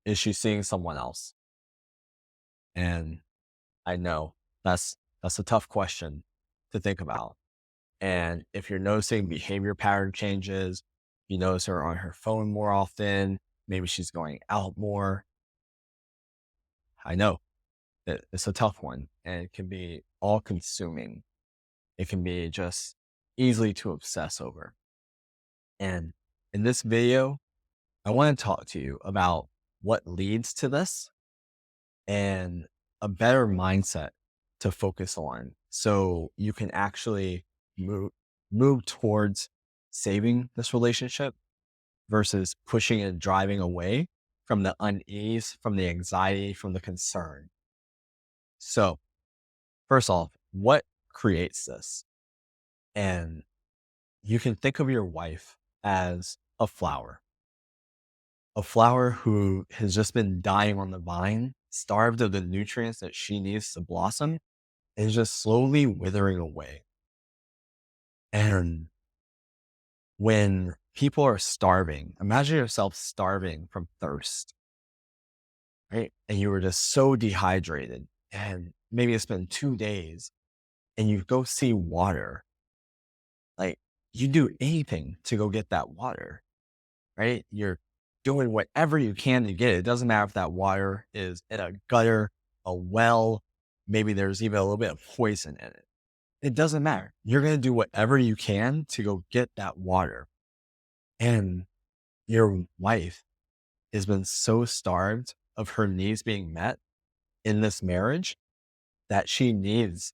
is she seeing someone else? And I know that's a tough question to think about. And if you're noticing behavior pattern changes, you notice her on her phone more often, maybe she's going out more. I know that it's a tough one and it can be all consuming. It can be just easily to obsess over. And in this video, I want to talk to you about what leads to this and a better mindset to focus on so you can actually move move towards saving this relationship versus pushing and driving away from the unease, from the anxiety, from the concern. So, first off, what creates this? And you can think of your wife as a flower who has just been dying on the vine, starved of the nutrients that she needs to blossom, and is just slowly withering away. And when people are starving, imagine yourself starving from thirst, right? And you were just so dehydrated, and maybe it's been 2 days, and you go see water. Like, you do anything to go get that water, right? You're doing whatever you can to get it. It doesn't matter if that water is in a gutter, a well, maybe there's even a little bit of poison in it. It doesn't matter. You're going to do whatever you can to go get that water. And your wife has been so starved of her needs being met in this marriage that she needs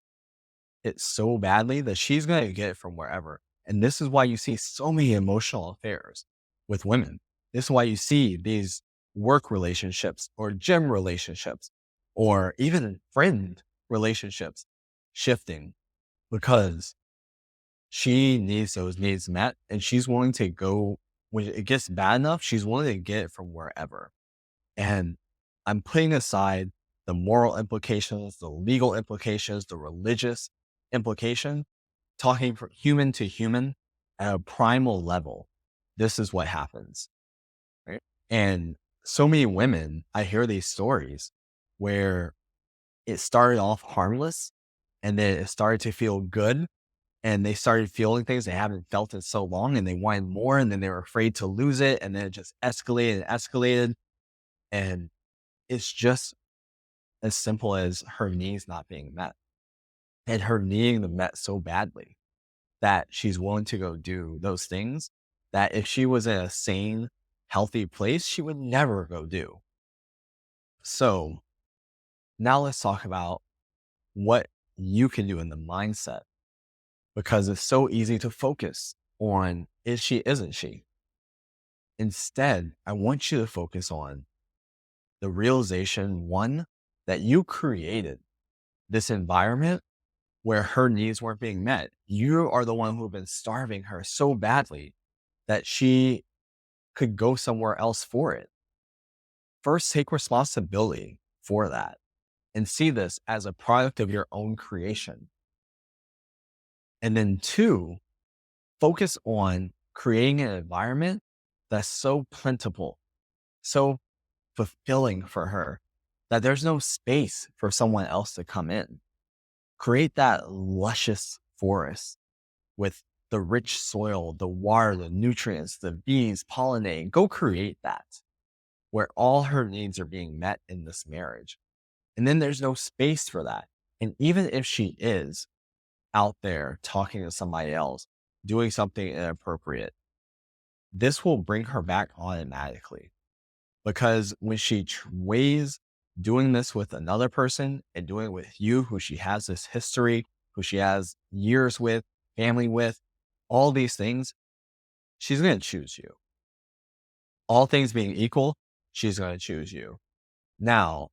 it so badly that she's going to get it from wherever. And this is why you see so many emotional affairs with women. This is why you see these work relationships or gym relationships or even friend relationships shifting because she needs those needs met and she's willing to go when it gets bad enough, she's willing to get it from wherever. And I'm putting aside the moral implications, the legal implications, the religious implication, talking from human to human at a primal level. This is what happens, right? And so many women, I hear these stories where it started off harmless and then it started to feel good and they started feeling things they haven't felt in so long and they wanted more and then they were afraid to lose it and then it just escalated and escalated. And it's just as simple as her needs not being met and her needing them met so badly that she's willing to go do those things that if she was in a sane, healthy place, she would never go do. So now let's talk about what you can do in the mindset because it's so easy to focus on is she, isn't she? Instead, I want you to focus on the realization one, that you created this environment where her needs weren't being met. You are the one who've been starving her so badly that she could go somewhere else for it. First, take responsibility for that and see this as a product of your own creation. And then two, focus on creating an environment that's so plentiful, so fulfilling for her that there's no space for someone else to come in. Create that luscious forest with the rich soil, the water, the nutrients, the bees pollinating. Go create that where all her needs are being met in this marriage. And then there's no space for that. And even if she is out there talking to somebody else, doing something inappropriate, this will bring her back automatically. Because when she weighs doing this with another person and doing it with you, who she has this history, who she has years with, family with, all these things, she's going to choose you. All things being equal, she's going to choose you. Now,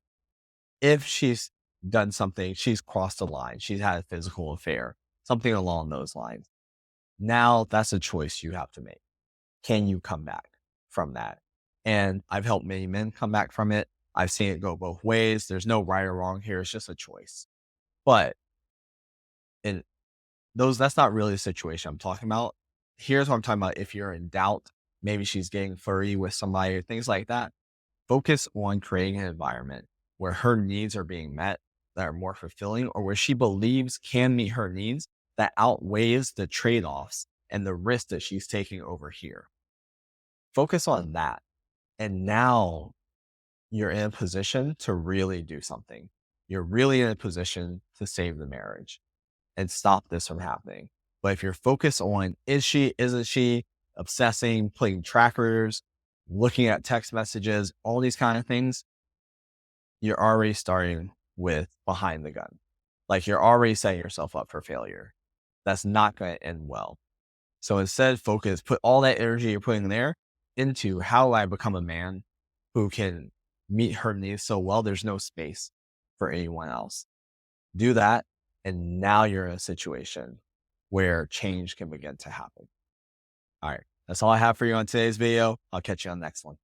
if she's done something, she's crossed the line, she's had a physical affair, something along those lines. Now that's a choice you have to make. Can you come back from that? And I've helped many men come back from it. I've seen it go both ways. There's no right or wrong here. It's just a choice. But in that's not really the situation I'm talking about. Here's what I'm talking about. If you're in doubt, maybe she's getting furry with somebody or things like that. Focus on creating an environment where her needs are being met that are more fulfilling, or where she believes can meet her needs that outweighs the trade offs and the risk that she's taking over here. Focus on that. And now you're in a position to really do something. You're really in a position to save the marriage and stop this from happening. But if you're focused on is she, isn't she, obsessing, putting trackers, looking at text messages, all these kind of things, you're already starting with behind the gun. Like you're already setting yourself up for failure. That's not going to end well. So instead, focus, put all that energy you're putting there into how do I become a man who can meet her needs so well, there's no space for anyone else. Do that. And now you're in a situation where change can begin to happen. All right. That's all I have for you on today's video. I'll catch you on the next one.